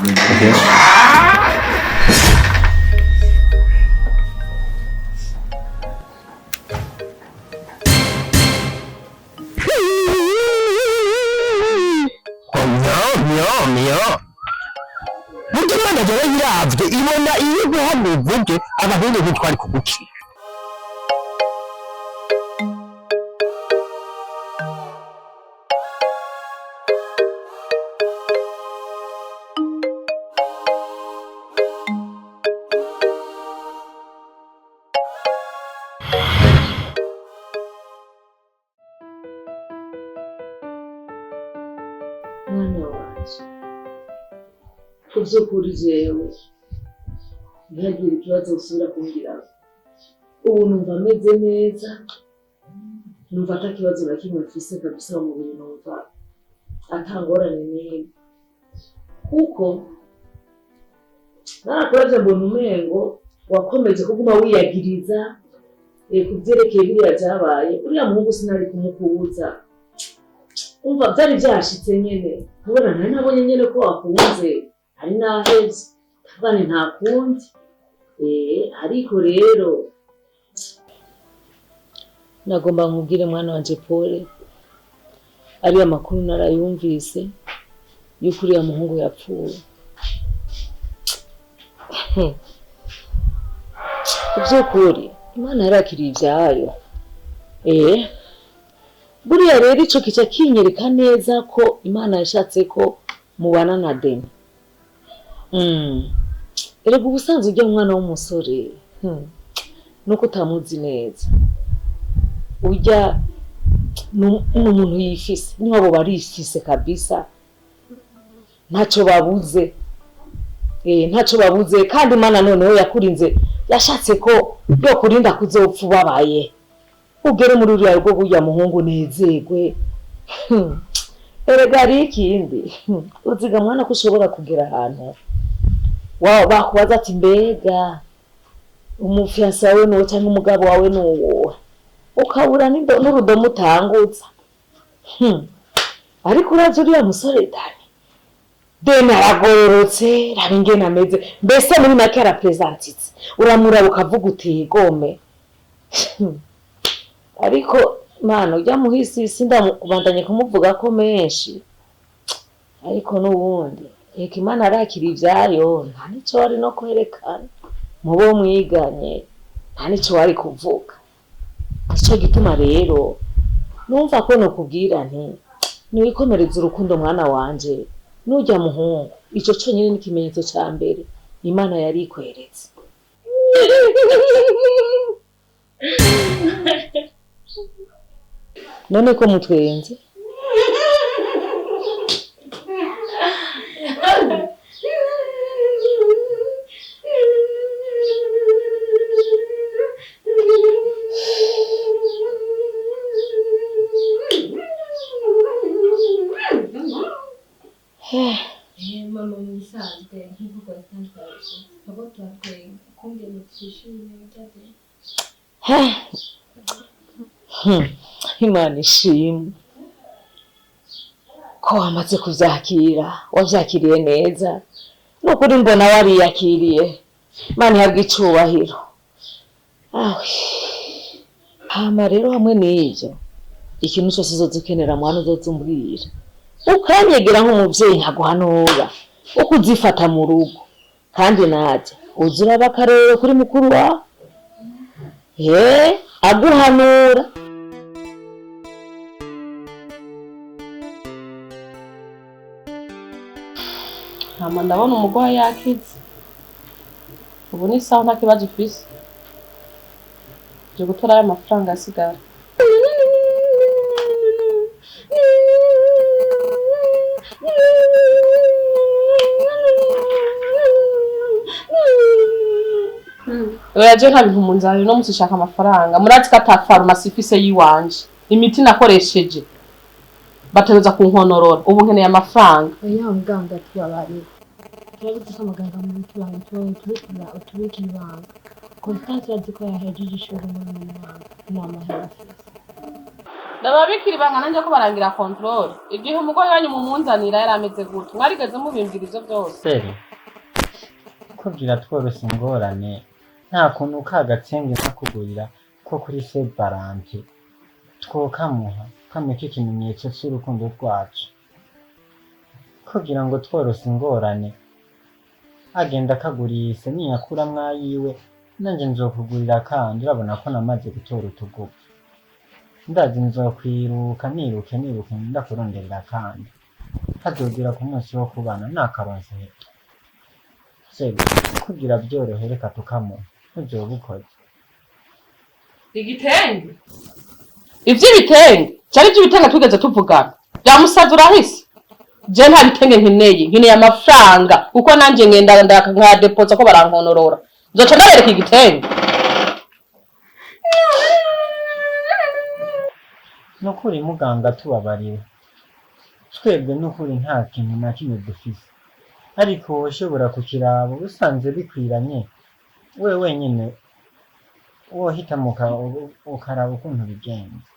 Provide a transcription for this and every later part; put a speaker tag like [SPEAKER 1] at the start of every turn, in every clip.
[SPEAKER 1] Okay.
[SPEAKER 2] Mujyana jya yiravye ibona iyo guhamuvuge abahungu bitwari kuguki.
[SPEAKER 3] Mwana wanje kuvyukuri jewe ntihagire ikibazo usubira kumbwira ubu numva ameze neza numva ata kibazo na kimwe mfise kabisa mu mubiri numva atangorane n'imwe kuko narakoraje mbona umengo wakomeje kuguma wiyagiriza kuvyerekeye biriya vyabaye uriya muhungu sinari kumukubuza umva byari byashitse nyene kubona ntari nabonye nyene ko wakunze ari naheze kandi nta kundi ariko rero nagomba nkubwire mwana wanje Pole ariya makuru narayumvise yuko uriya muhungu yapfuye kuvyukuri Imana yarakiriye ivyayo buriya rero ico kica kinyereka neza ko Imana yashatse ko mubana na Deni. Erega ubusanzwe ujya umwana w'umusore nuko utamuzi neza ujya n'umuntu yifise niwabo barifise kabisa ntaco babuze ntaco babuze kandi Imana noneho yakurinze yashatse ko yo kurinda kuzopfa babaye ugere muri uriya rugo burya muhungu nezegwe. Erega ari ikindi uziga mwana ko ushobora kugera ahantu bakubaza ati mbega umufiansa wawe nuwo cyangwa umugabo wawe nuwo ukabura n'urudomo utangutsa ariko urazi uriya musore Deni aragororotse raba ingene ameze mbese muri make arapresentitse uramuraba ukavuga uti gome ariko Mana ujya muhisi sindamubandanye kumuvuga ko menshi ariko n'ubundi Imana arakira ivyayo nta nico wari no kwerekana mubo mwiganye nta nico wari kuvuga ico gituma rero numva ko no kubwira nti niwikomereza urukundo mwana wanje nujya muhungu ico cyo nyine n'ikimenyetso ca mbere Imana yari ikweretse. None ko mutwenze
[SPEAKER 4] mama mwisanzwe nk'uko yatangaje abo twatwenga kumbe mutishimye cyane
[SPEAKER 3] Imana ishimwe ko wamaze kuvyakira wavyakiriye neza nukuri mbona wariyakiriye Imana ihabwe icubahiro. Hama rero hamwe n'ivyo ikintu cyose uzozikenera mwana uzozumbwira ukanyegera nk'umuvyeyi nkaguhanura uko uzifata mu rugo kandi naje uzura bakarero kuri mukuru wa aguhanura.
[SPEAKER 5] Hama ndabona umugwayi yakize ubu ni sawa nta kibazo ufise je gutora aya mafaranga asigara. Oyaje nta bintu munzanye no musishaka amafaranga murazi ko ata farumasi ifise yiwanje imiti nakoresheje bateruza kunkonorora ubu nkeneye amafaranga.
[SPEAKER 4] oya muganga tubabari turabizi ko muganga muri tubanye tubiki ibanga Constance yazi ko yahejeje ishuri muri mu mwaka n'amahera afise
[SPEAKER 5] ndababikira ibanga nanje ko barangira control igihe umugore wanyu mumunzanira yarameze gute mwarigeze mubimbira ivyo byose
[SPEAKER 1] seri kugira tworose ingorane nta kuntu kagatsenge kakugurira ko kuri se barante twokamuha kamwe k'ikimenyetso cy'urukundo rwacu kugira ngo tworose ingorane agenda akagurisa niyakura mwayiwe nanjye nzokugurira kandi urabona ko namaze gutora utugufu ndazi nzokwiruka niruke ndakuronderera kandi hazogera ku munsi wo kubana nakaronse sebe kugira byorohe reka tukamuha uzobukoze
[SPEAKER 5] igitenge ivy'ibitenge cyari ivy'ibitenge tugeze tuvugana byamusaza urahise je nta bitenge nkeneye amafaranga kuko nanje ngenda nka deposa ko barankonorora nzoca ndabereka igitenge
[SPEAKER 1] nukuri muganga tubabarire twebwe nukuri nta kintu na kimwe dufise ariko woshobora kukiraba usanze bikwiranye we wenyine wohitamo ukaraba ukuntu bigenza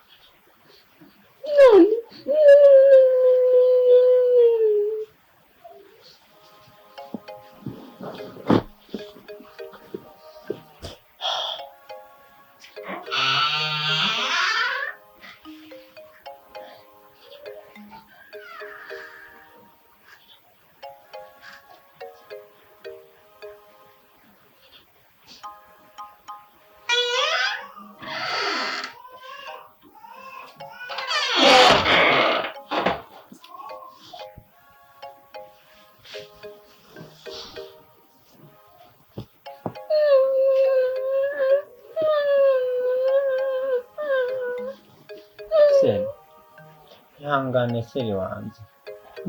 [SPEAKER 1] ihangane seri wanjye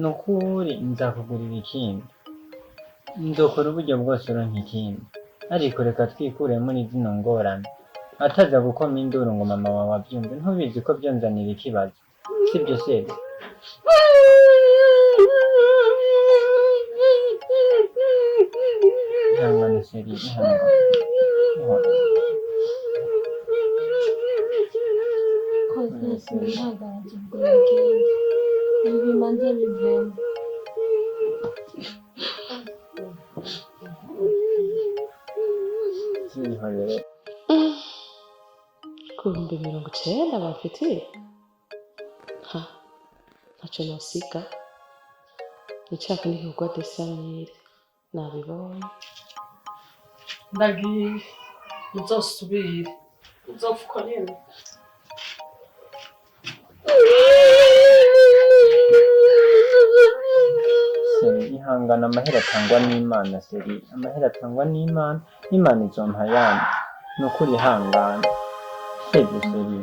[SPEAKER 1] nukuri nzakugurira ikindi nzokora uburyo bwose uronka ikindi ariko reka twikure muri zino ngorane ataza gukoma induru ngo mama wawe abyumve ntubizi ko byonzanira ikibazo sibyo seri ihangane seri ihangane
[SPEAKER 5] Kumbe 90 bafitiye ntacyo nosiga nicyaka n'igihugu desamire nabibonye ndagiye muzosubire uzofuko nyene
[SPEAKER 1] ihangana amahera atangwa n'Imana seri amahera atangwa n'Imana Imana izompa yandi nukuri ihangana seri seri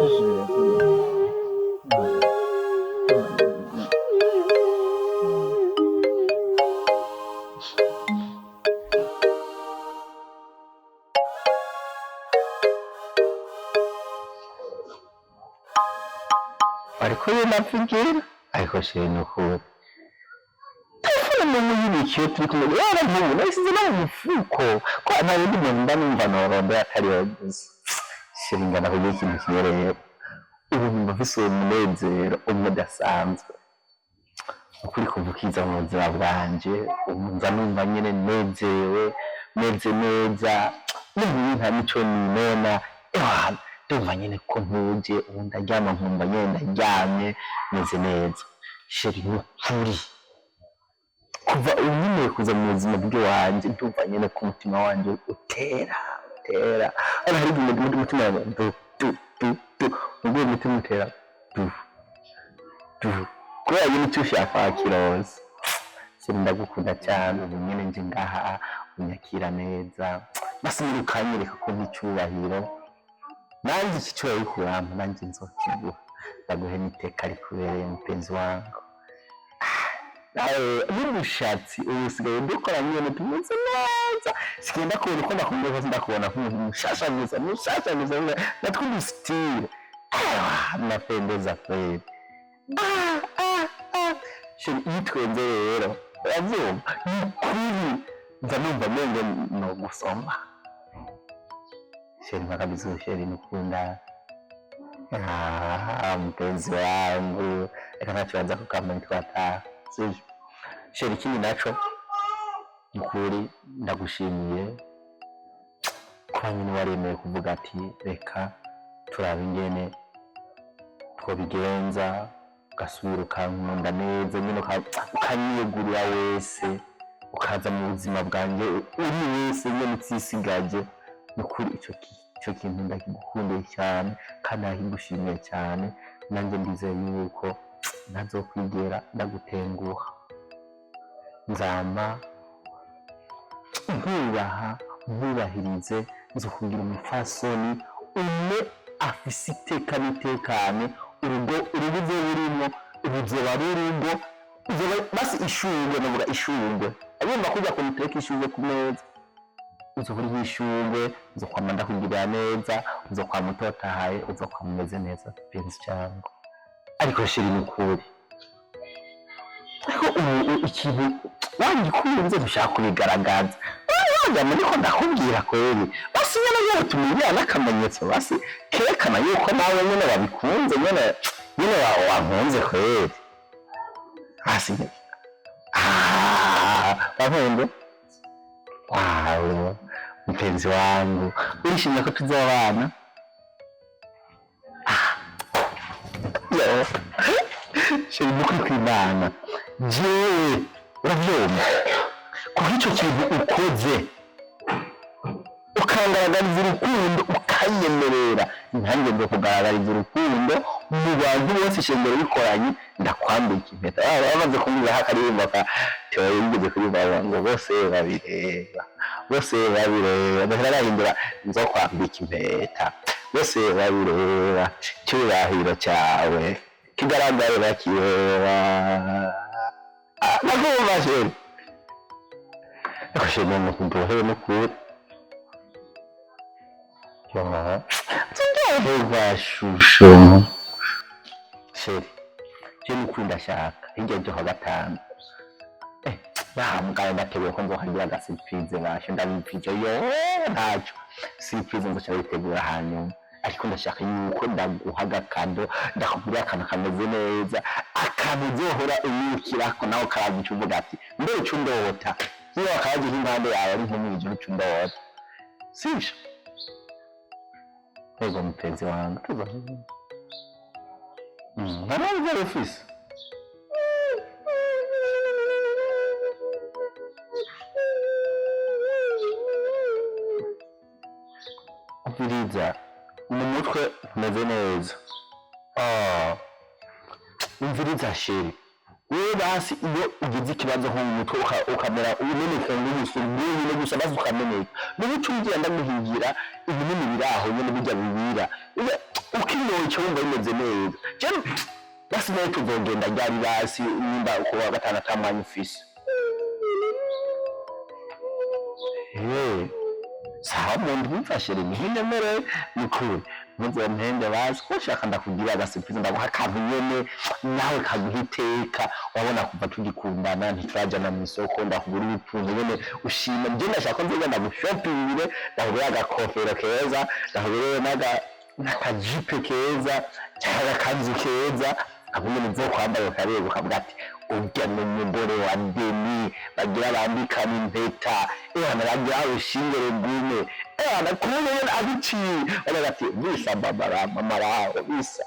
[SPEAKER 1] usubire kuri
[SPEAKER 2] ariko yinavugira ariko shiri nukuri telefone y'ibiki turi kumwe yara ntubu nasize no mufuko ko nta yindi muntu ndamumva norombe atari yoguze shiri ngana ko ikintu kibereye ubu mbafise umunezero umudasanzwe ukuri kuvukiza mu buzima bwanje umunza numva nyene nezerewe neze neza n'ibintu nta mico ninona ndumva nyene ko ntuje ubu ndaryama nkumva nyene ndaryamye meze neza sheri n'ukuri kuva unyemeye kuza mu buzima bw'iwanje ndumva nyene ko umutima wanje utera ari hari umutima wawe ubwo umutima utera kubera nyene icyo ushaka kiroza sheri ndagukunda cyane ubu nyene nje ngaha unyakira neza basi ukanyereka ko n'icyubahiro nanjye iki cyubahiro kurampa nanjye nzokiguha ndaguhe n'iteka rikubereye mupenzi wangu n'umushatsi ubu usigaye dukora nyine tumeze neza sigenda kubona uko ndakunda rwose ndakubona nk'umushashaguza natwe udusitire napendeza kweli iyo twenze rero urabyumva ni ukuri nza numva mengo no gusoma sheri makabizo sheri nukunda mpenzi wangu reka ntakibanza kukamenya twataha sivyo sheri ikindi naco mukuri ndagushimiye kuba nyine waremeye kuvuga ati reka turabe ingene twobigenza ugasubira ukankunda neza nyine ukanyiyegurira wese ukaza mu buzima bwanjye uri wese nyine utisigaje nukuri ico kintu ndakigukundiye cyane kandi ndakigushimiye cyane nanjye ndizeye yuko ntazokwigera ndagutenguha nzama nkubaha nkubahirize nzokugira umufasoni umwe afise iteka n'itekane urugo burimo ubuzoba burugo basi ishurwe navuga ishurwe abumva kujya kumuteka ishurwe ku meza uzokuri nk'ishurwe uzokwama ndakugirira neza uzokwama utotahaye uzokwama umeze neza penzi cyangwa ariko shiri n'ukuri ariko ikintu wangikunze dushaka kubigaragaza wajyamo niko ndakubwira kweri basi nyine yewe tumubwira n'akamenyetso basi kerekana yuko nawe nyine wabikunze nyine wankunze kweri basi wankunze wawe mpenzi wangu urishimye ko tuzabana yo sheri mukuri kw'Imana jewe uravyumva kuko ico kintu ukoze ukangaragariza urukundo ukanyemerera nanjye ndo kugaragariza urukundo mu bantu bose ishengero bikoranye ndakwambika impeta bamaze kumbwira hakarimba ka tewe yigeze kuririmba ngo bose babireba ndahindura nzo kwambika impeta bose babireba cyubahiro cyawe kigaragare bakireba nakumva sheri akoshye no kumbohera no kuri bashusho sheri cyo nikunda shaka hirya cyo hagatanu bahamugara ndateguye ko nzohagira ga surprise bashe ndabipije yo ntacyo surprise nzo bitegura hanyuma ariko ndashaka yuko ndaguha agakado ndakubwira akantu kameze neza akantu uzohora uyukirako nawe karagica uvuga ati mbere ico ndota iyo akagiye impande yawe ari nk'umwije ico ndota sisha ego mpenzi wangu tuzaho narabiza ofisi VYIZA mu mutwe umeze neza VYIZA sheri wewe basi iyo ugize ikibazo nko mu mutwe ukamera umeneka nk'umusumbuye no gusa basi ukameneka n'ubucu ugenda guhigira ibinini biraho nyine bijya bibira ukinoye cyo wumva bimeze neza cyane basi nayo tuzogenda ryari basi nimba uko wa gatanu tamanye office sawa muntu mfashire nihinemere nikuri muzo mpende basi ko shaka ndakugira agasipiza ndaguha akantu nyene nawe kaguhiteka wabona kuva tugikundana ntiturajana mu isoko ndakugura ibitunze nyene ushima je ndashaka nzega ndagushopingire ndakugura agakofero keza ndakugura n'akajipe keza cyangwa kanzu keza abuye nizo kwambaye karego kavuga ati urya n'umugore wa Deni bagira bambikana impeta baragira ushingere gume nakubona abici barati bisa babara mamara bisa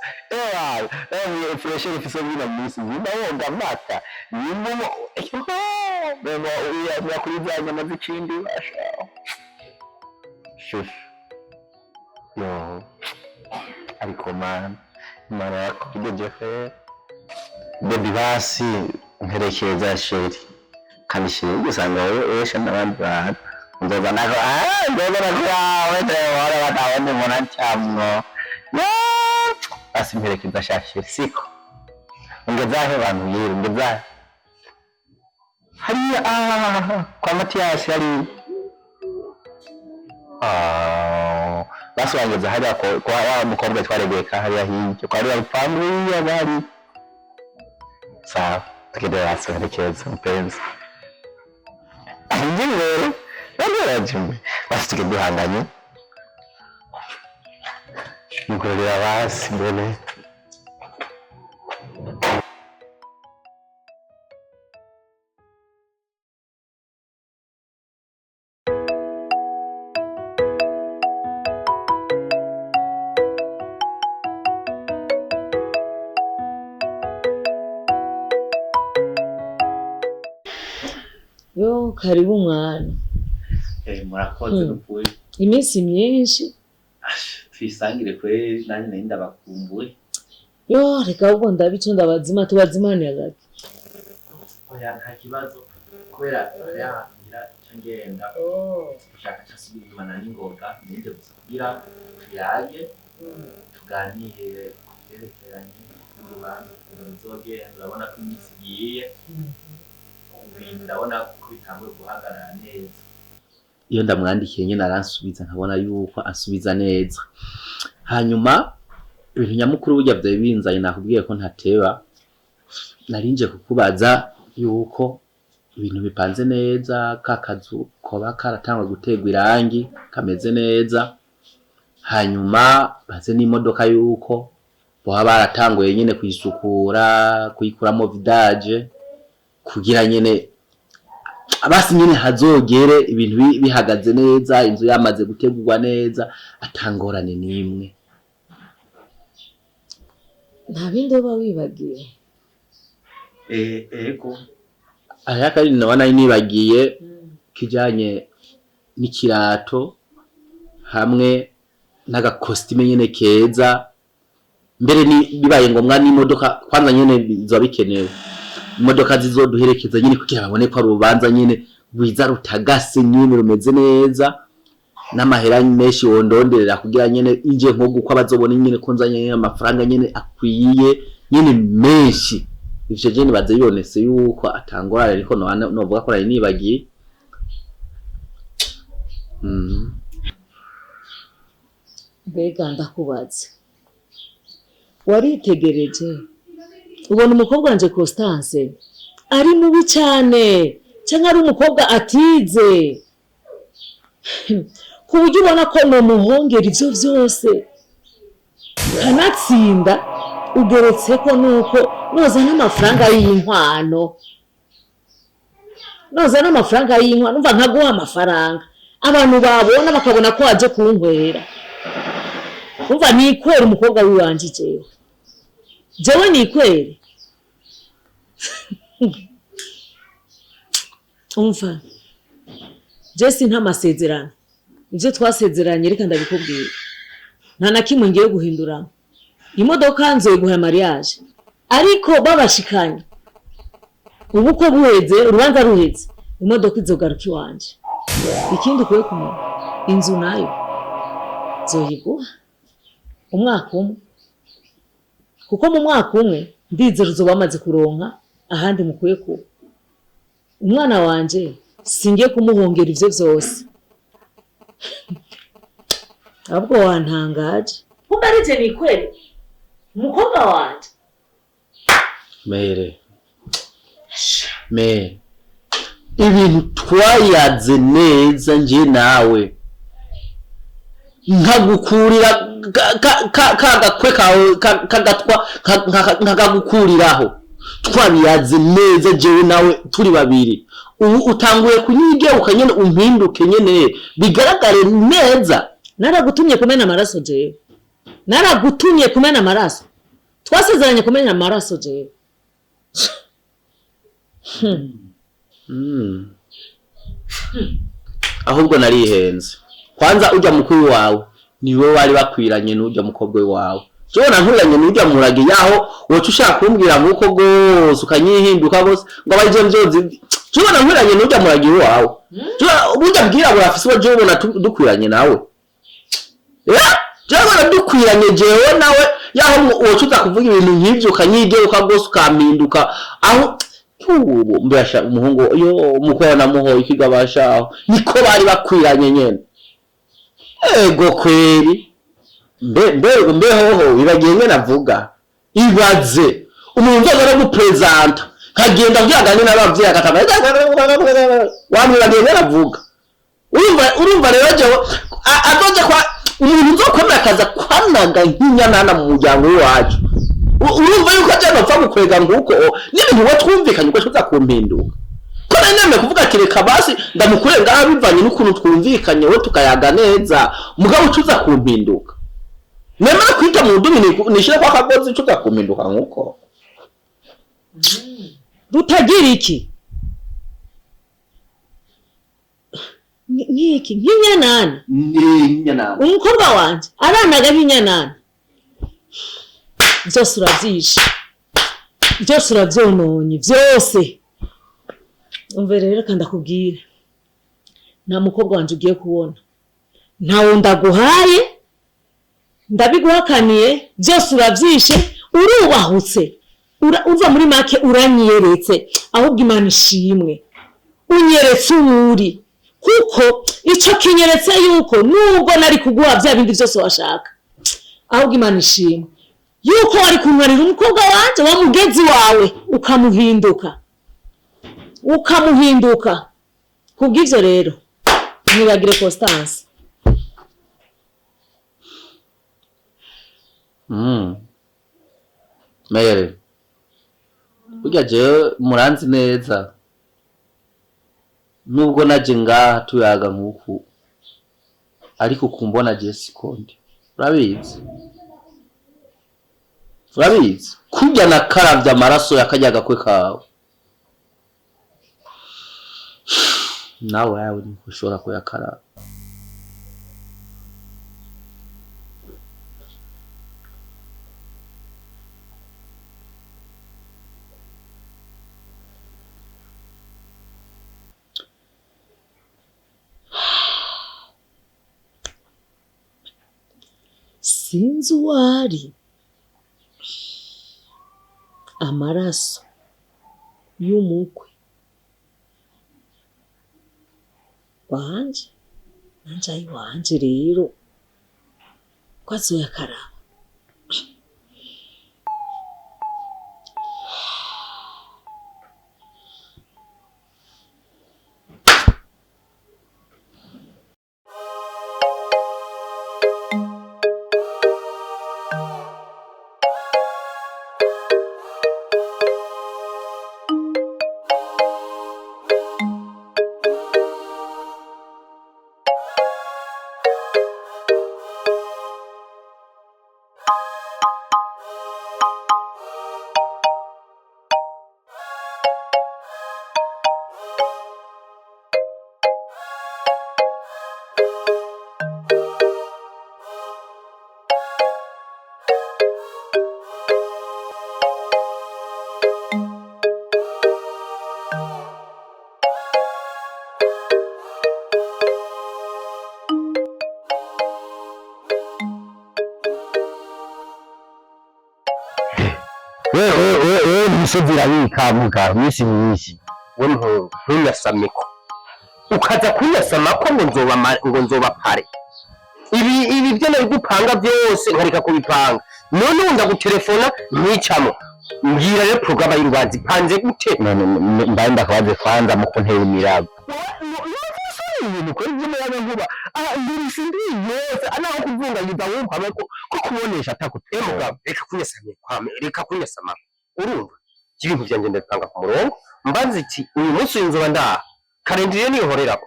[SPEAKER 2] fresh ifise bina misi ndabonga mata nimmo beno uya kurizanya mazikindi basha shush yo ariko mara yako kidojefe Baby basi nkerekeza sheri kandi sheri gusanga wowe n'abandi bantu nzoza nako ndobera kwawe wala batabone mona cyamno basi nkerekeza sheri siko ngezahe bantu yiri ngezahe hariya kwa Mathias hari basi wangeza hariya kwa wa mukobwa twaregeka hariya hirya kwa hariya family bari sawa tukende basi nkerekeza mpenzi njye rero basi tugende duhanganye nikorera basi mbone
[SPEAKER 3] Yo karibu mwana.
[SPEAKER 6] Murakoze n'ukuri.
[SPEAKER 3] Iminsi myinshi.
[SPEAKER 6] Twisangire kweri nanye nari ndabakumbuye.
[SPEAKER 3] Yo reka ubwo ndabico ndabazima tubazimane hagati.
[SPEAKER 6] Oya nta kibazo kubera yahangira cyangenda. Ushaka cyasubira inyuma na ningoga ninde gusa kugira tuyage tuganire kubyerekeranye n'urubanza ruzogenda urabona ko iminsi igiye. Ndabona ko bitanguye guhagarara neza. Iyo ndamwandikiye nyine aransubiza nkabona yuko asubiza neza. Hanyuma ibintu nyamukuru burya byawe binzanye nakubwiye ko ntateba. Narinje kukubaza yuko ibintu bipanze neza, kakazu koba karatangwa gutegwa irangi kameze neza. Hanyuma baze n'imodoka yuko boha baratanguye nyine kuyisukura, kuyikuramo vidage kugira nyene abasi nyene hazogere ibintu bihagaze neza, inzu yamaze gutegurwa neza atangorane nimwe.
[SPEAKER 3] Nta bindi uba wibagiye.
[SPEAKER 6] Ego aya kari nabona nibagiye kijanye n'ikirato hamwe n'agakostime nyene keza, mbere ni bibaye ngombwa n'imodoka kwanza nyene bizoba bikenewe. Imodoka zizoduherekeza nyine kugira babone ko rubanza nyine rwiza rutagase nyine rumeze neza, n'amahera menshi wondonderera kugira nyine inje nko guko abazobona nyine ko nzanye amafaranga nyine akwiye nyine menshi. Ivyo je nibaze yonese yuko atangorane ariko novuga ko nari nibagiye.
[SPEAKER 3] Mbega ndakubaze, waritegereje ubona umukobwa wanje Constance ari mubi cyane cyangwa ari umukobwa atize ku buryo ubona ko no muhongera ivyo vyose kanatsinda ugeretse ko nuko noza n'amafaranga y'inkwano umva nkaguha amafaranga abantu babona bakabona ko waje kunkwera. Umva nikwera umukobwa wiwanje jewe nikwere. Umva Jesse nta masezerano, ivyo twasezeranye reka ndabikubwira nta na kimwe ngiye guhindura. Imodoka nzoye guha mariage ariko babashikanye ubuko buheze urubanza ruheze imodoka izogaruka iwanje. Ikindi kuye kumenya inzu nayo zoyiguha umwaka umwe, kuko mu mwaka umwe ndizera uzoba bamaze kuronka ahandi mukuye ku umwana wanje singiye kumuhongera ivyo vyose. Ahubwo wantangaje kumbe ari je nikwere umukobwa wanje.
[SPEAKER 6] Mere ibintu twayaze neza nje nawe nkagukurira kagakwe kawe kagatwa nkagagukuriraho. Twabiyaze neza jewe nawe turi babiri. Ubu utanguye kunyige ukanyene umpinduke nyene bigaragare neza.
[SPEAKER 3] Naragutumye kumena amaraso jewe. Naragutumye kumena amaraso. Twasezeranye kumena amaraso jewe.
[SPEAKER 6] Ahubwo narihenze. Kwanza ujya mukuru wawe niwe wari bakwiranye n'ujya mukobwa wawe. Jona nkuranye n'ujya murage yaho wocu ushaka kumbwira nkuko gose ukanyihinduka gose ngo abaje mvyozi. Jona nkuranye n'ujya murage wawe. Jona ubujya bwira burafise wo jewe bona dukwiranye nawe. Jona dukwiranye jewe nawe yaho wocu utakuvuga ibintu nk'ivyo ukanyige ukagose ukampinduka aho ubu mbasha umuhungu yo umukora namuho ikigabashaho niko bari bakwiranye nyene. Ego kweri mbeho bibagiye ngene navuga ibaze umuntu azara gupresenta kagenda vyagane n'abavyeyi akataba wamwe bagiye navuga urumva rero je azoje kwa umuntu uzokomera akaza kwanaga nk'inyanana mu muryango wacu urumva yuko ajana upfa gukwega nguko n'ibintu we twumvikanye uko tuza kumpinduka ko nane kuvuga ati reka basi ndamukure ngaha bivanye n'ukuntu twumvikanye we tukayaga neza mugabo tuza kumpinduka nemera kwita mu ndumi nishira kwa kagozi tuza kumpinduka nguko
[SPEAKER 3] rutagira iki nk'iki nk'inyanana
[SPEAKER 6] n'inyanana
[SPEAKER 3] umukobwa wanje aranaga nk'inyanana byose urabyishe byose urabyononye byose umve rero kandi akubwire nta mukobwa wanje ugiye kubona ntawo ndaguhaye ndabiguhakaniye byose urabyishe urubahutse uva muri make uranyeretse ahubwo Imana ishimwe unyeretse uri kuko icyo kinyeretse yuko nubwo nari kuguha bya bindi byose washaka ahubwo Imana ishimwe yuko wari kunwarira umukobwa wanje wa mugenzi wawe ukamuhinduka kubw'ivyo rero nibagire Constance
[SPEAKER 6] Mere burya je muranzi neza nubwo naje ngaha tuyaga nkuku ariko kumbona je sikondi urabizi kujya na karavya amaraso yakajyaga kwe kawe nawe yawe ni kushora ko yakara
[SPEAKER 3] sinzi uwari amaraso y'umukwe wanje nanje ayi wanje rero kwazoyakaraba
[SPEAKER 2] Nisovira yikamuka misi we ntuyasameko ukaza kuyasamako ngo nzoba pare ibi byo nari gupanga byose nkarika kubipanga none unda gutelefona nicamo mbwira rero programa y'urubanzi panze gute mbaye ndakabaze kwanza mu kuntera imirago ibintu ko by'umuyaga nkuba ndurishindi yose anaho kuvungagiza wumva ko kubonesha atakutemuga reka kunyasama urumva ibintu byanje ndapanga ku murongo mbanze iti uyu munsi inzoba ndaha karendiriye nihorerako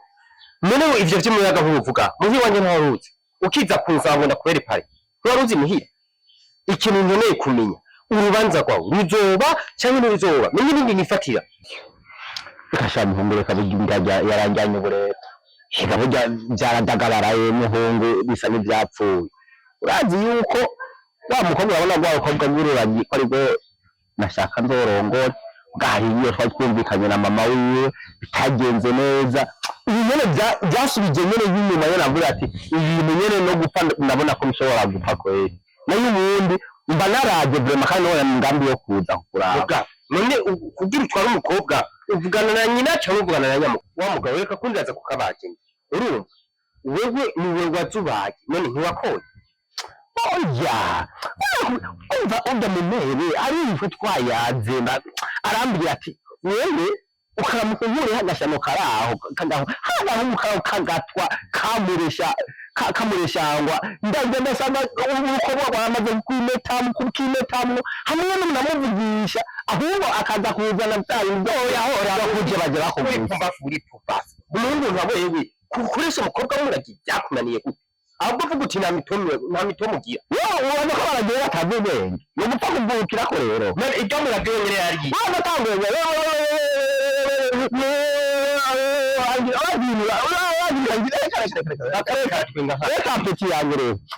[SPEAKER 2] none ivyo by'umuyaga nkuvuga muhi wanje ntaruzi ukiza kunsanga ndakwere pare ntaruzi muhira ikintu nkeneye kumenya urubanza rwawe ruzoba cyangwa ntiruzoba menye n'indi nifatira kashamu humbure kabuginga yaranjanye bureta burya byaradagabaraye muhungu bisa n'ibyapfuye urazi yuko wa mukobwa urabona rwa rukobwa rw'ururangi ko ariko nashaka nzorongora bwari iyo twari twumvikanye na mama wiwe bitagenze neza nyene byasubije nyene y'inyuma yo navuga ati ibintu nyene no gupfa ndabona ko bishobora gupfa kweri nayo ubundi mba naraje vraiment kandi no ngambi yo kuza kuraba none kugira utwara umukobwa uvugana na nyina cyangwa uvugana na nyamuko wa mugabo reka kundaza kukabageni urumva wewe niwe wazubaye none ntiwakoye oya umva mumere ari twayaze arambwira ati wewe ukaramuka nkure hagashano karaho kagaho hagaho mukaho kagatwa kamuresha kamureshangwa ndagenda sanga umukobwa bamaze kukimetamwo hamwe n'umunamuvugisha ahubwo akaza kuzana byayo byoya hora bakuje baje bakuvuga kuri pupasi umuntu nkawewe kukoresha umukobwa w'umuragi byakunaniye gute ahubwo vuga uti nta mitomo ugira ubona ko baragiye batazi ubwenge ni ugupfa kuvukira ko rero ibyo muragi wenyine yariye batanguye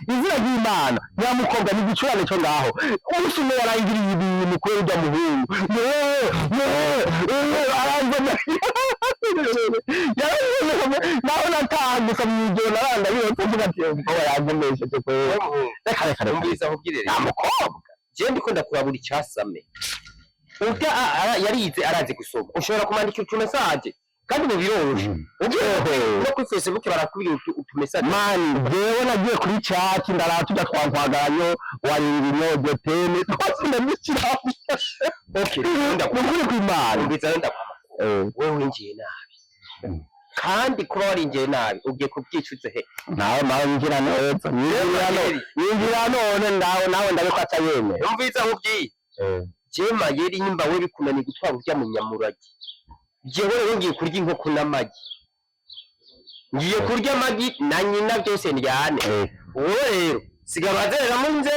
[SPEAKER 2] izina ry'Imana nyamukobwa ni igicurane cyo ngaho umusumwe yarangiriye ibintu kubera ujya muhungu naho natangutse mw'ijoro naranda biyotse mvuga ati umukobwa yanzemesheje reka mbwiza nkubwire rero mukobwa jewe ndiko ndakurabura icyasame urya yarize arazi gusoma ushobora kumandikira utumesaje kandi mu biroroshye no kuri Facebook barakubwira utumesaje mani jewe nagiye kuri chat ndaratuja twankwaganyo waringiyo dotene twose ndabishyiraho okay ndakubwira ko imana mbiza ndakwama wewe winjiye nabi kandi kuba warinjiye nabi ugiye kubyicuze he nawe njira neza yinjira none nawe ndabiko atayeme umviza nkubwiye jema yeri nyimba we bikunani gutwara urya mu nyamuragi jewe rero ngiye kurya inkoko n'amagi ngiye kurya amagi na nyina byose ndyane wowe rero sigabazera munze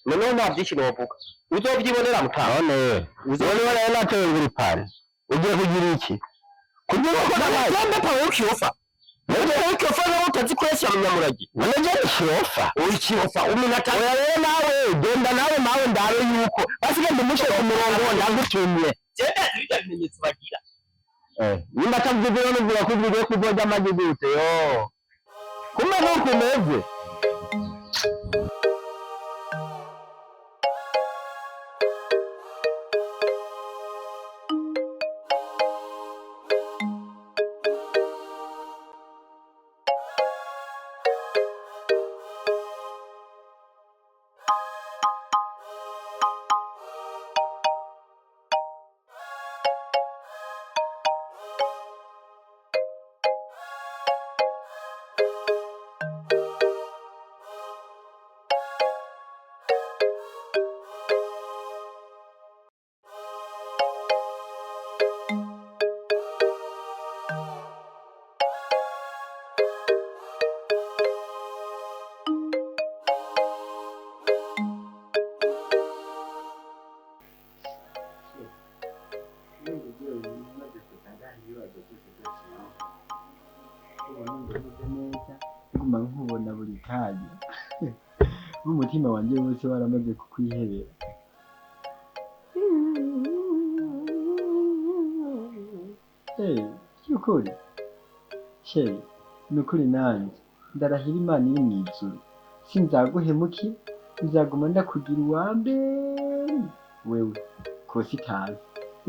[SPEAKER 2] none nta byinshi novuga uzobyibonera mutahone uzobona rero nateye ngiri pare ugiye kugira iki kugira ko n'amagi pawe ukiyofa none ukiyofa no utazikoresha mu nyamuragi none je ukiyofa ukiyofa umunata rero nawe genda nawe mawe ndabe yuko basigaye mumushe ku murongo ndagutumye genda zibya bimenyetso bagira nimba tavuze no vuga ko ugiye kuvoja amagi gute yo kumbe no kumeze nkubona buri kanya n'umutima wanjye wose waramaze kukwihebera cyukuri sheri nukuri nanjye ndarahira Imana iri mu ijuru sinzaguhemukira nzaguma ndakugira uwa mbere wewe kosi itazi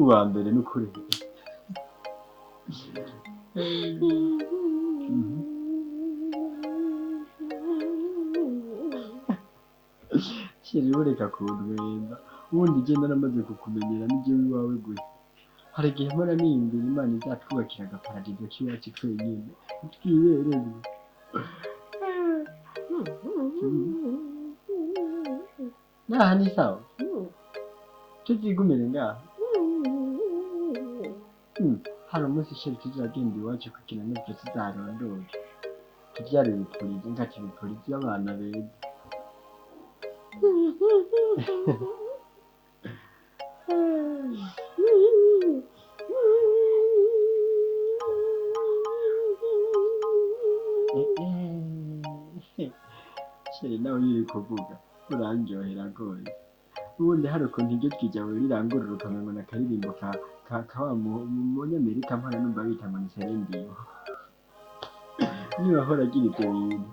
[SPEAKER 2] uwa mbere nukuri sheri ureka kundwemba ubundi ugenda naramaze kukumenyera n'ijyewe iwawe gusa hari igihe mpora niyumvira Imana izatwubakira agaparadizo k'iwacu twenyine twibereye naha ni sawa tuzigumire ngaha hari umunsi sheri tuzagenda iwacu kugira n'ibyo tuzarondora tubyare ibipurizo nkati ibipurizo by'abana beza sheri nawe uri kuvuga urandyohera rwose ubundi hari ukuntu iryo twijyawe rirangurura ukamenya ngo n'akaririmbo ka wa munyamerika mpora numva bita ngo ni serendiyo niba ahora agira ibyo bintu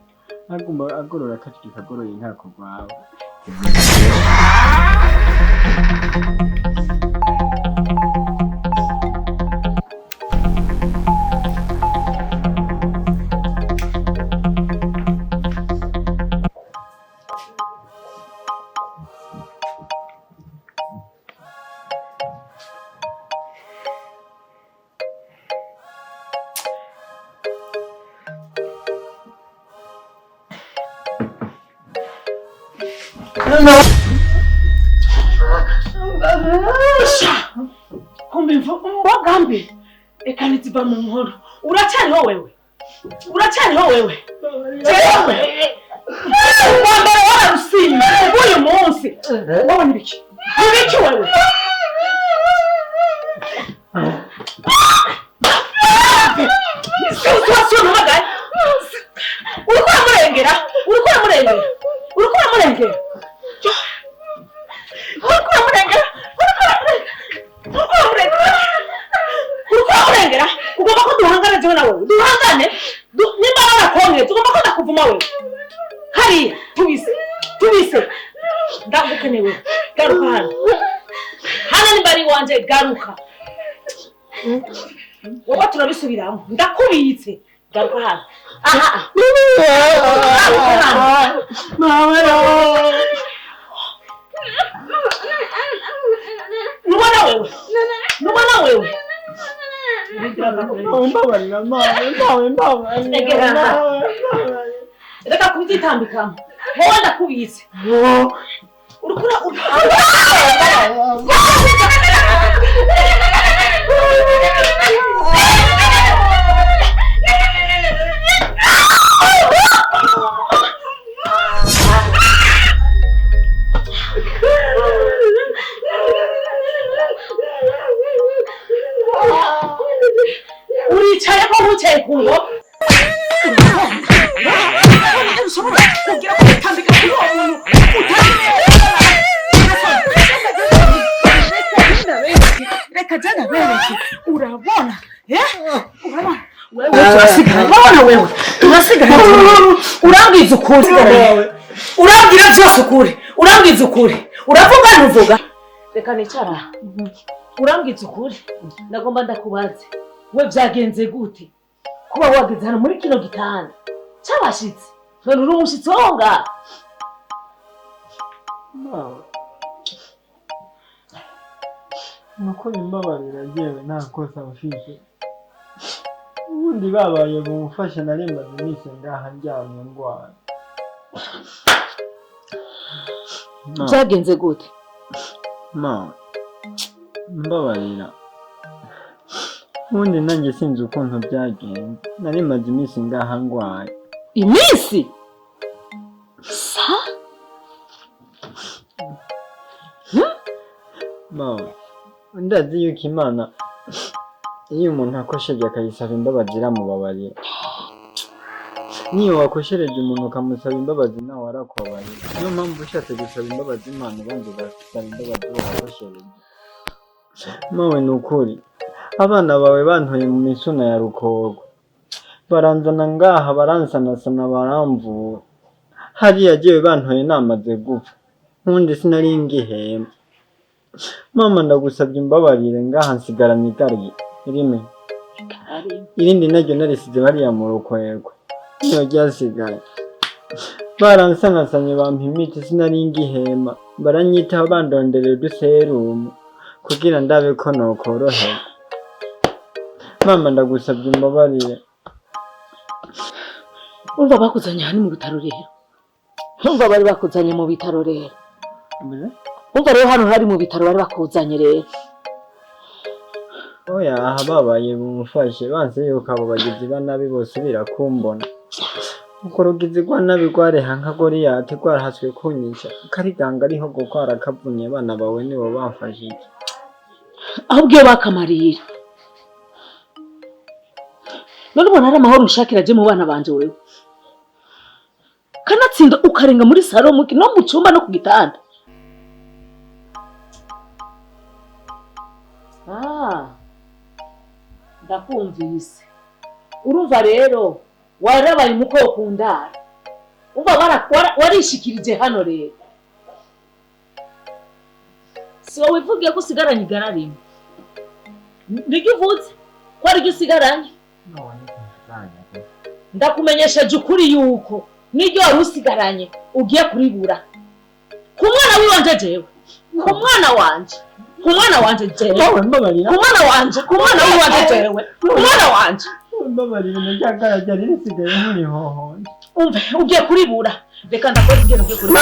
[SPEAKER 2] aguma agorora akatwi kagoroye ntako rwawe
[SPEAKER 5] Kumbe mboga mbi ekaniziva mu nkono uracyariho wewe jewe wambere wararusimba uyu munsi wowe nibiki wewe situation magaye uriko murengera ugomba ko duhangana jewe na wewe duhangane nimba barakonye tugomba ko ndakuvuma wewe hariya tubise ndagukenewe garuka hano ni bari wanje garuka wowe turabisubiramo ndakubitse garuka hano aha nubona wewe reka kubitambikamo wowe ndakubitse uricaye ko mucaye ku ngo reka jana bereke urabona urambwiza ukuri urambwiza ukuri uravuga ntuvuga reka nicara urambwiza ukuri ndagomba ndakubaze we byagenze gute kuba wageze hano muri kino gitanda cyabashitse none uri umushitsi wonga
[SPEAKER 1] nuko imbabarira yewe nta kosa ufite ubundi babaye bumufashe narimbaza iminsi ngaha ndyamye ndwara
[SPEAKER 3] byagenze gute
[SPEAKER 1] mbabarira ubundi nanjye sinzi ukuntu byagenze narimaze iminsi ngaha ndwaye
[SPEAKER 3] iminsi sa
[SPEAKER 1] ndazi yuko Imana iyo umuntu akosheje akayisaba imbabazi iramubabarira niyo wakoshereje umuntu ukamusaba imbabazi nawe arakubabarira niyo mpamvu ushatse gusaba imbabazi Imana ubanza ugasaba imbabazi wakoshereje mawe ni ukuri abana bawe bantoye mu misuna ya Rukogo baranzana ngaha baransanasana baramvura hariya jewe bantoye namaze gupfa nkundi sinari ngihema mama ndagusabye imbabarire ngaha nsigaranye igari rimwe irindi naryo narisize bariya mu Rukwego niyo ryasigaye baransanasanye bampa imiti sinari ngihema baranyitaho bandonderera uduserumu kugira ndabe ko nokoroherwa mama ndagusabye imbabarire
[SPEAKER 3] umva bakuzanye hano mu bitaro rero umva bari bakuzanye mu bitaro rero umva rero hano hari mu bitaro bari bakuzanye rero
[SPEAKER 1] oya aha babaye bumufashe banse yuko abo bagizi ba nabi bose birakumbona uko rugizi rwa nabi rwareha nka Goriyati rwarahaswe kunyica kariganga ariho gukwara kavunye abana bawe nibo bamfashije
[SPEAKER 3] ahubwo iyo bakamarira none ubona ari amahoro ushakira aje mu bana banje wewe kanatsinda ukarenga muri salo no mu cyumba no ku gitanda ndakumvise urumva rero warabaye umukoko kundara umva warishikirije hano rero si wowe uvugiye ko usigaranye igara rimwe niryo uvuze ko ari ryo usigaranye ndakumenyesheje ukuri yuko niryo wari usigaranye ugiye kuribura ku mwana w'iwanje jewe ku mwana wanje jewe ku mwana w'iwanje jewe ku mwana wanje
[SPEAKER 1] mbabarira ndagaragara risigaye muri hohonde
[SPEAKER 5] umve ugiye kuribura reka ndakora igeno ugiye kuribura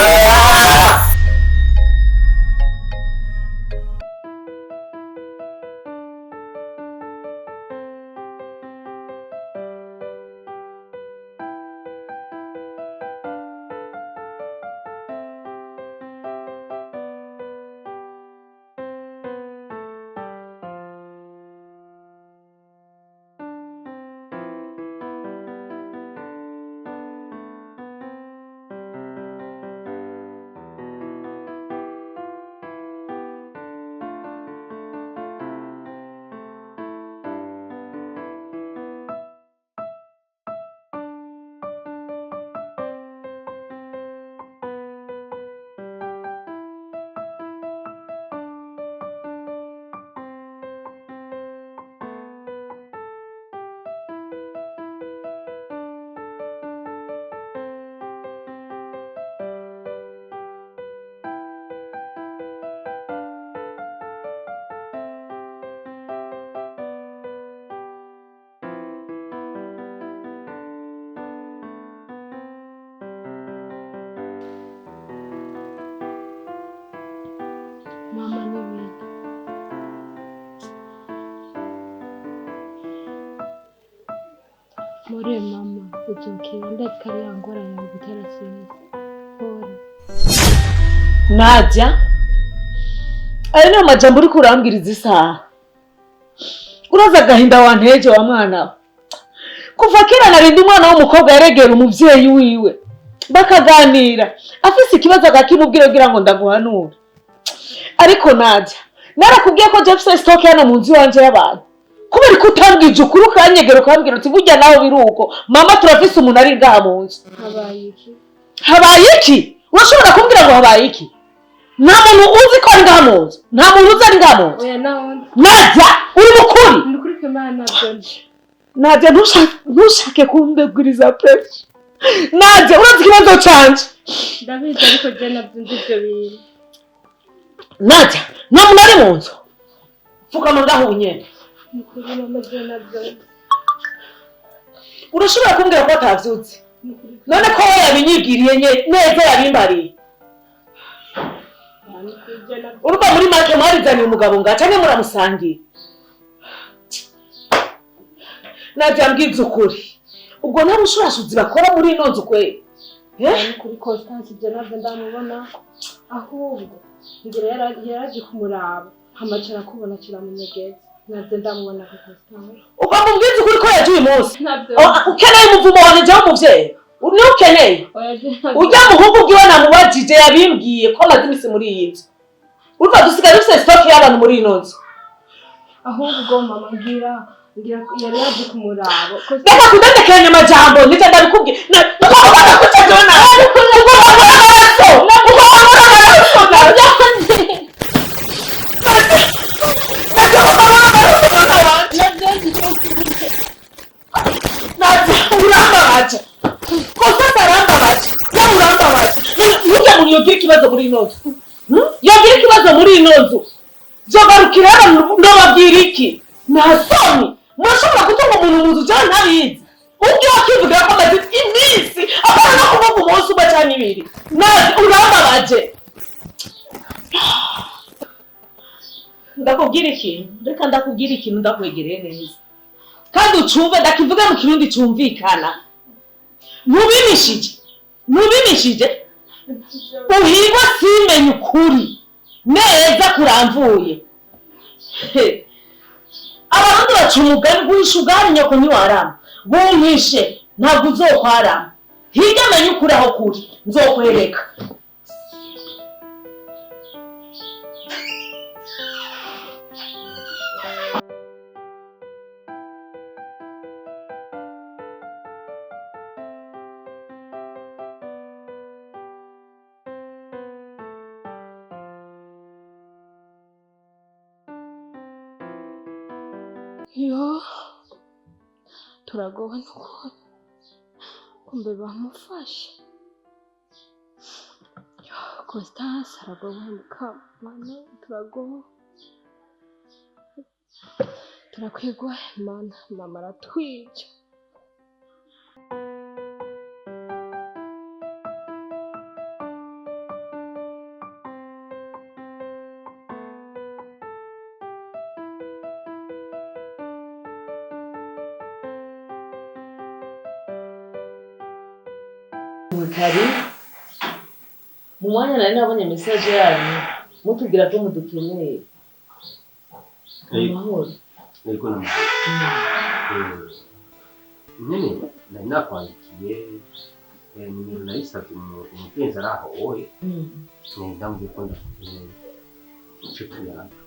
[SPEAKER 4] Mama niwe. More mama uzokira ndeka ari angora yawe gutarasiza. Pole.
[SPEAKER 5] Nadia ayo niyo majambo uri kurambwiriza isaha uraza agahinda wanteje wa mwana kuva kera narindi umwana w'umukobwa yaregera umuvyeyi wiwe bakaganira afise ikibazo agakimubwira kugira ngo ndaguhanura ariko Nadia narakubwiye ko Jefferson stock hano mu nzu wanje y'abantu kubera ko utambwije ukuri ukanyegera ukambwira uti burya nawe biruko mama turafise umuntu ari ngaha mu nzu habaye iki urashobora kumbwira ngo habaye iki nta muntu uzi ko ari ngaha mu nzu nta muntu uzi ari ngaha mu nzu
[SPEAKER 4] Oya nawe.
[SPEAKER 5] Nadia uri mukuri
[SPEAKER 4] Ndukuri ke mana byonje.
[SPEAKER 5] Nadia ntushake kumbeguriza pressure Nadia urazi ikibazo canje
[SPEAKER 4] Ndabizi ariko je nabyunze ibyo bintu.
[SPEAKER 5] Nadia nta muntu ari mu nzu fuka mu ngaho nyene
[SPEAKER 4] Ndukuri mama je nabyonze.
[SPEAKER 5] urashobora kumbwira ko atavyuzi none ko we yabinyigiriye neza yabimbariye urumva muri make mwarizaniye umugabo ngaca ne muramusangiye Nadia mbwiza ukuri ubwo nta bushurashuzi bakora muri ino nzu kwe
[SPEAKER 4] Kuri Constance je navyo ndamubona ahubwo ngira yaraje kumuraba hamacara kubona kiramunyegeza navyo ndamubona ko Constance.
[SPEAKER 5] ubwo mbwiza ukuri ko yaje uyu munsi
[SPEAKER 4] Navyo.
[SPEAKER 5] ukeneye umuvumo wanje cyangwa umuvyeyi uri ukeneye
[SPEAKER 4] Oya je.
[SPEAKER 5] ujya muhungu bwiwe namubajije yabimbwiye ko amaze imisi muri iyi nzu urumva dusigaye dufite stock y'abantu muri ino nzu
[SPEAKER 4] Ahubwo mama ngira yari yaje kumuraba.
[SPEAKER 5] reka kudendekanya amajambo nicyo ndabikubwiye ugomba kutajona ugomba amaraso urambabaje Constance arambabaje nawe urambabaje nujya muntu yogira ikibazo muri ino nzu yogira ikibazo muri ino nzu zogarukira hano ndababwira iki nta soni murashobora gutuma umuntu mu nzu cyangwa ntabizi ubwo wakivugira ko amaze iminsi akora no kuvuga umunsi umwe cyangwa ibiri urambabaje ndakubwira ikintu reka ndakubwira ikintu ndakwegereye neza kandi ucumve ndakivuga mu kirundi cyumvikana ntubimishije uhigwa simenye ukuri neza kuramvuye abantu baca umugani guhisha ugari nyoko ntiwarama bumpishe ntabwo uzokwarama hirya amenye ukuri aho kuri nzokwereka
[SPEAKER 4] Yo turagowe n'ukuri kumbe bamufashe. Constance aragowe mukamana turagowe turakwigwa mana mama aratwica.
[SPEAKER 3] mutari mu mwanya nari nabonye message yanyu mutubwira ko mudukeneye amahoro
[SPEAKER 7] ariko nyine nari nakwandikiye nimero nayisabye umugenzi ari aho wowe ndamubwiye ko ndakeneye inshuti yanjye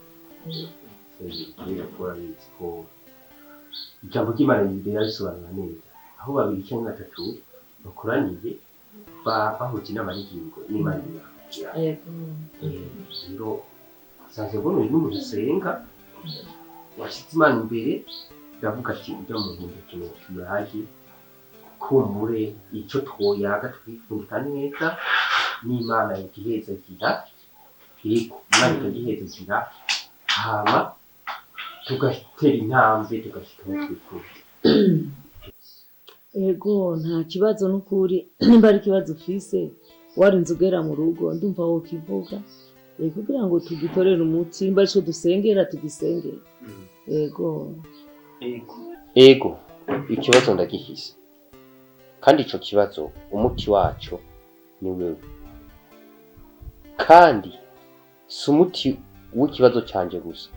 [SPEAKER 7] gukora ko ijambo ry'Imana rirabisobanura neza aho babiri cyangwa batatu bakoraniye bahuje inama n'ingingo n'Imana rero sanze mbona uyu n'umuntu usenga washyize Imana imbere ndavuga ati ujya mu ngingo tuyahaje kumbure icyo twoyaga twifundika neza n'Imana igihezagira yego Imana igihezagira hama tugatera intambwe tugashyika mu twifuza.
[SPEAKER 3] Ego nta kibazo n'ukuri nimba ari ikibazo ufise warinze ugera mu rugo ndumva wo kivuga kugira ngo tugitorere umuti nimba arico dusengera tugisengera.
[SPEAKER 7] Ego ikibazo ndagifise kandi ico kibazo umuti waco ni wewe kandi si umuti w'ikibazo canje gusa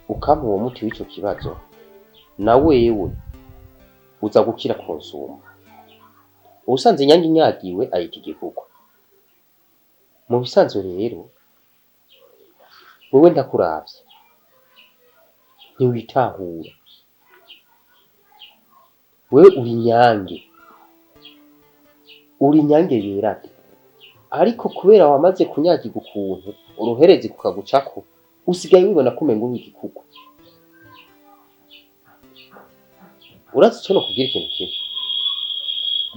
[SPEAKER 7] ukampa uwo muti w'ico kibazo na wewe uza gukira konsuma ubusanze inyange inyagiwe ayita igikukwa mu bisanzwe rero wewe ndakuravye ntiwitahura wewe uri inyange yerade ariko kubera wamaze kunyagirwa ukuntu uruherezi kukagucako usigaye wibona kumenga uri igikukwa. Urazi cyo no kugira ikintu kimwe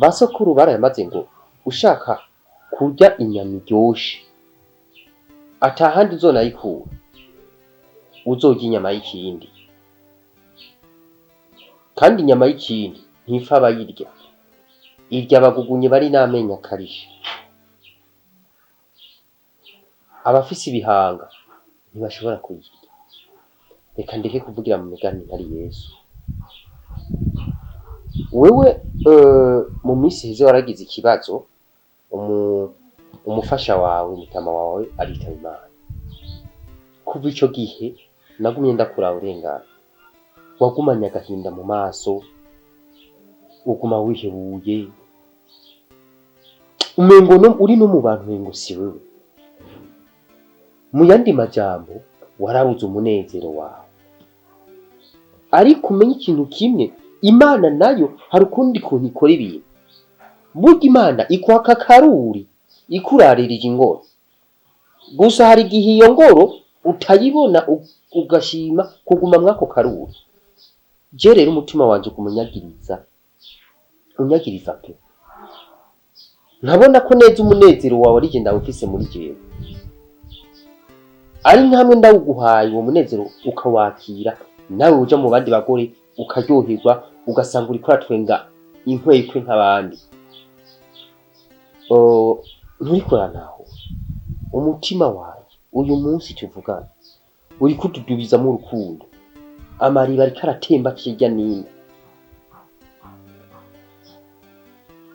[SPEAKER 7] basokuru barayamaze ngo ushaka kurya inyama iryoshe atahandi uzonayikura uzorya inyama y'ikindi kandi inyama y'ikindi ntifa abayirya irya abagugunye bari n'amenyo akarishe abafise ibihanga ntibashobora kuyirya. Reka ndeke kuvugira mu migani ntari Yesu. Wewe mu minsi heze waragize ikibazo umufasha wawe mutama wawe aritaba Imana. Kuva ico gihe nagumye ndakuraba urengana wagumanye agahinda mu maso uguma wihebuye umengo uri no mu bantu ngo si wewe. Mu yandi majambo warabuze umunezero wawe ariko umenye ikintu kimwe Imana nayo hari ukundi kuntu ikora ibintu. Burya Imana ikwaka karuri ikuraririje ingoro gusa hari igihe iyo ngoro utayibona ugashima kuguma mwako karuri. Je rero umutima wanje unyagiriza pe nkabona ko neza umunezero wawe ari genda ufise muri jewe ari nkamwe ndawuguhaye uwo munezero ukawakira nawe uja mu bandi bagore ukaryoherwa ugasanga uri kuratwenga inkwekwe nk'abandi. Nturikora naho umutima wawe uyu munsi tuvugana uri kutudubiza mu rukundo amariba ariko aratemba kirya nina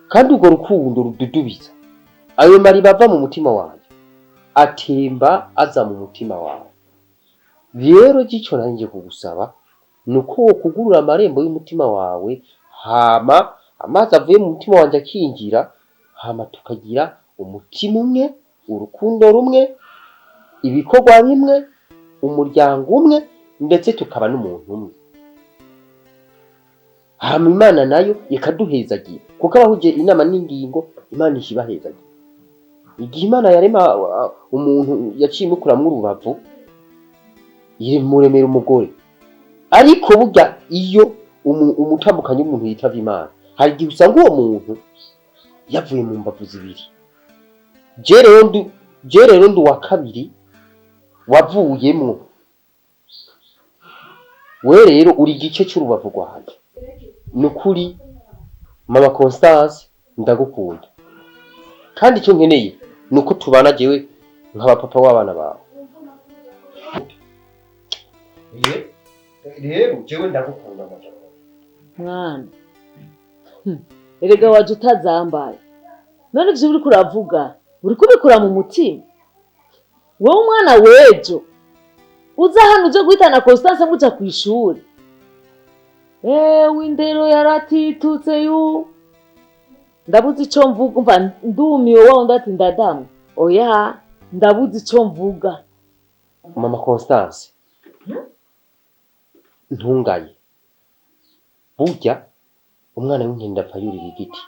[SPEAKER 7] kandi urwo rukundo rududubiza ayo mariba ava mu mutima wawe atemba aza mu mutima wawe. Rero gico nanje kugusaba nuko wokugurura amarembo y'umutima wawe hama amazi avuye mu mutima wanje akinjira hama tukagira umutima umwe urukundo rumwe ibikorwa bimwe umuryango umwe ndetse tukaba n'umuntu umwe. Hama Imana nayo ikaduhezagira kuko abahuje inama n'ingingo Imana ishibahezagira. Igihe Imana yarema umuntu yaciye imukuramwo urubavu yimuremera umugore ariko burya iyo umutambukanye umuntu yitavye Imana hari igihe usanga uwo muntu yavuye mu mbavu zibiri. Je rero ndi wa kabiri wavuyemwo we rero uri igice cy'urubavu rwanjye nukuri mama Constance ndagukunda kandi icyo nkeneye nuko tubana jewe nk'abapapa w'abana bawe. Rero jewe ndagukunda mwana
[SPEAKER 3] erega waje utazambaye
[SPEAKER 5] none ivyo uriko uravuga uri kubikura mu mutima wowe umwana wejo uza hano uje guhitana Constance muja kw'ishuri indero yaratitutse yu ndabuze ico mvuga umva ndumiwe wa undi ati ndadamu oya ndabuze ico mvuga
[SPEAKER 7] mama Constance ntungaye burya umwana w'inkende apfa yurira igiti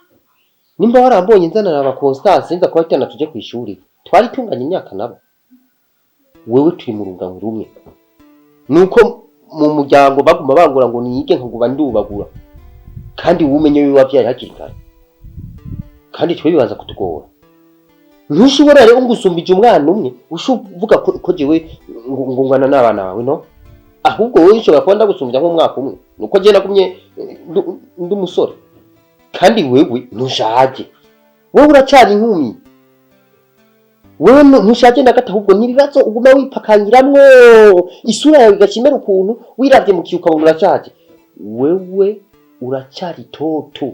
[SPEAKER 7] nimba warambonye nzanana aba Constance nza kubatana tuje kw'ishuri twari tunganye imyaka nabo wewe turi mu rungano rumwe nuko mu muryango baguma bangura ngo niyige nkaguba ndubagura kandi wumenye wiwe wavyaye hakiri kare kandi twe bibaza kutugora ntushobora rero ngusumbije umwana umwe ushuvuga ko jewe ngungana n'abana bawe no ahubwo wowe ushobora kuba ndagusumbya nk'umwaka umwe nuko je nagumye ndi umusore kandi wewe ntushaje wowe uracari inkumi wewe ntushaje na gato ahubwo n'ibibazo uguma wipakanyiramwo isura yawe igashimera ukuntu wiravye mu kiyuka ubona uracyaje wewe uracari toto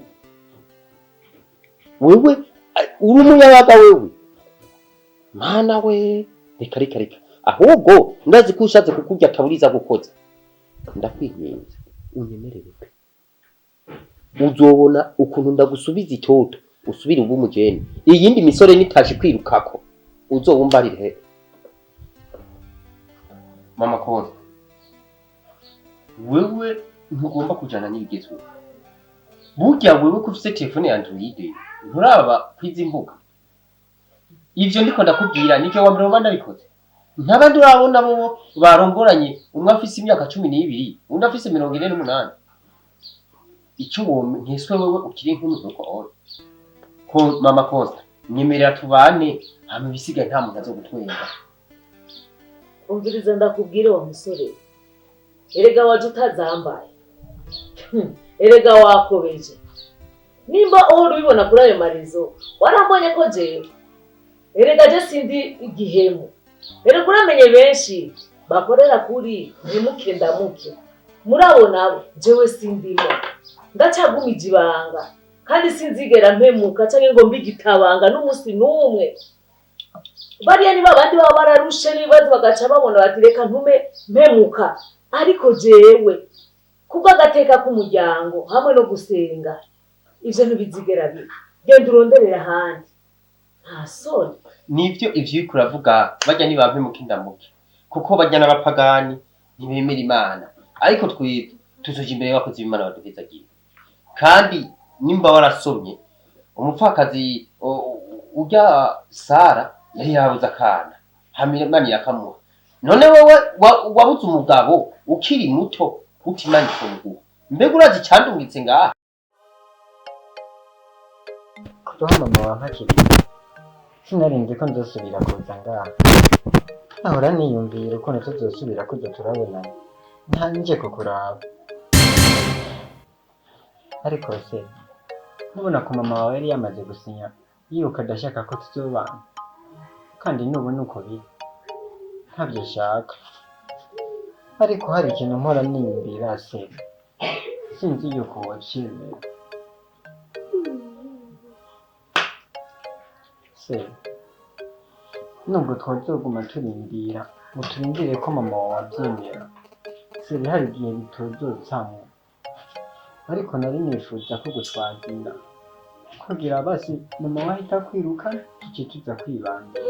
[SPEAKER 7] wewe uri umuyabaga wewe mana we reka ahubwo ndazi ko ushatse kukurya taburiza gukoza ndakwinyenza unyemerere pe uzobona ukuntu ndagusubiza itoto usubire ubu mujene iyindi misore nitaje kwirukako uzowumbarire mama Konza wewe ntugomba kujana n'ibigezweho burya wewe ko ufite telefone ya Android nturaba kwiza imbuga ivyo ndiko ndakubwira nicyo wa mbere ndabikoze ntabandi urabona bo barongoranye umwe afise imyaka 12 undi afise 48 icyo wo nkeswe wewe ukiri nk'umuntu ko mama Konza nyemerera tubane hama bisigaye nta muntu azogutwenga
[SPEAKER 5] umviriza ndakubwira wa musore erega waje utazambaye erega wakobeje nimba uhora ubibona kuri ayo Marezo warambonye ko jewe erega je sindi igihemu erega uramenye benshi bakorera kuri ntimukire ndamuke murabona jewe sindimo ndacagumije ibanga kandi sinzigera mpemuka canke ngo mbigitabanga n'umunsi n'umwe bariya ni babandi baba bararushe n'ibibazo bagaca babona bati reka ntume mpemuka ariko jewe kubwo agateka k'umuryango hamwe no gusenga ivyo ntibizigera bibi genda uronderera ahandi nta soni
[SPEAKER 7] nivyo ivyo uriko uravuga bajya ni bampemuka indamuke kuko bajya n'abapagani ntibemera Imana ariko twe tuzoje imbere y'abakozi b'Imana baduhezagiye kandi nimba warasomye umupfakazi ujya Sara yari yabuze akana Imana yakamuha none wewe wabuze umugabo ukiri muto utimana ifungu mbega urazi cyandungitse ngaha
[SPEAKER 1] kuduha mama wa nkakiri sinarinze ko nzosubira kuza ngaha ahora niyumvira ukuntu tuzosubira kujya turabonana ntangiye kukuraba ariko se nubona ko mama wawe yari yamaze gusinya yibuka adashaka ko tuzobana kandi nubona uko biri ntabyo shaka ariko hari ikintu mpora niyumvira se sinzi yuko wacimera se nubwo twazoguma turindira ngo turindire ko mama wawe abyemera se hari igihe bitozotsamwo ariko nari nifuza ko gutwagira kugira basi mama wahita kwiruka tuce tuza kwibanda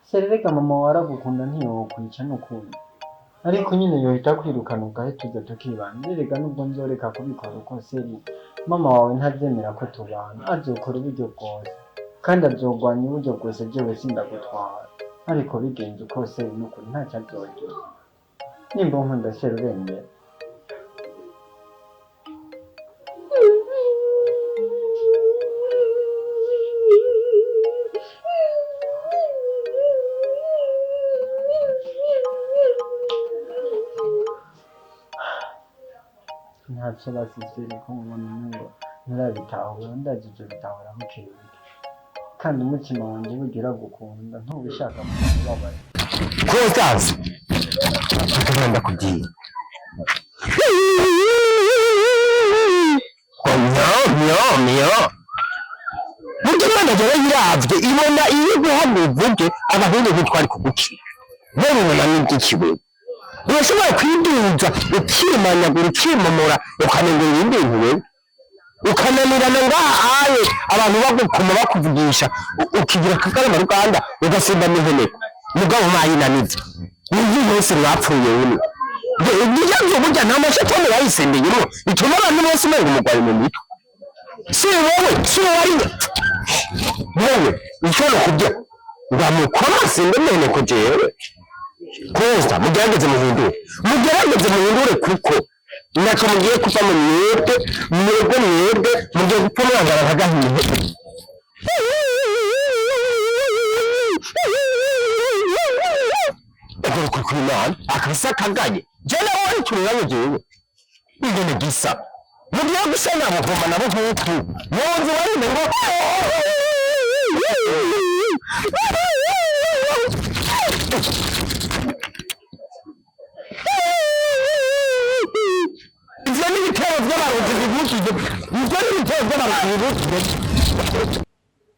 [SPEAKER 1] serereka mama waragukunda ntiyokwica n'ukundi ariko nyine yohita kwirukana ugahita tuza tukibanda erega nubwo nzoreka kubikora uko seri mama wawe ntazemera ko tubana azokora uburyo bwose kandi azogwanya uburyo bwose jewe sindagutwara ariko bigenze uko seri n'ukuri ntacyo azogira nimba nkunda seri urengera ntacyo basizere ko mubona ngo nturabitahura ndazi ibyo bitahura bukeye kandi umutima wanjye bugira gukunda ntubishaka kubabara
[SPEAKER 2] Constance akagenda kugira myo burya imana jyewe yiravye ibona iyo guhamuvuge abahungu ntitwari kugukira rero inyuma n'iby'ikiwe urashobora kwiduza ukimanyagura ukimomora ukanengera ibindi bintu wewe ukananirana ngahaye abantu bagukoma bakuvugisha ukigira akagarama ruganda ugasimba n'inteneko mugabo mayinaniza niyo yose mwapfuye wewe burya burya nta mashetani bayisembeyemo bituma abantu bose umenga umugwayi mu mitwe si wowe ushobora kurya ngamukoma sindemene ko jewe koza mugerageze muhindure kuko nako mugiye kuva mu mwebwe mugiye gupfa mwangara nk'agahinda kuri Imana akabisa kagaye jana wari turanye jewe ingene gisa mugiye gusana muvuma nabo nk'uku wowe wari ngo ivyo ni ibitero vy'abarozi bivukije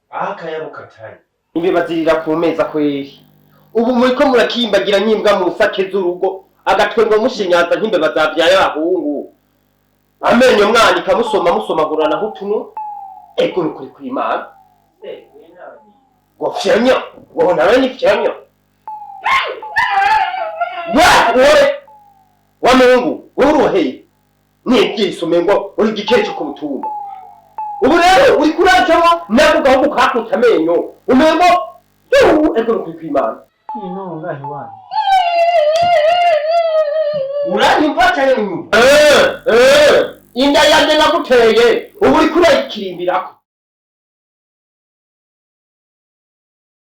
[SPEAKER 7] akayabo katari imbeba zirira ku meza kweri ubu muriko murakimbagira nyimbwa mu sake z'urugo agatwe ngo mushinyaza nk'imbeba zavyaye abahungu amenyo mwana ikamusomagurana hutunu ego nukuri kw'Imana ngo fyenyo ngo nawe ni fyenyo wa Mungu uruheye n'ibyisume ngo uri gikeje ku mutumba ubu rero uri kuracamo nako gahugu kakuta amenyo umengo ego nukuri kw'Imana
[SPEAKER 1] no ngahe wana
[SPEAKER 7] uranyumva cyane nyuma inda yanjye naguteye ubu uri kurayikirimbirako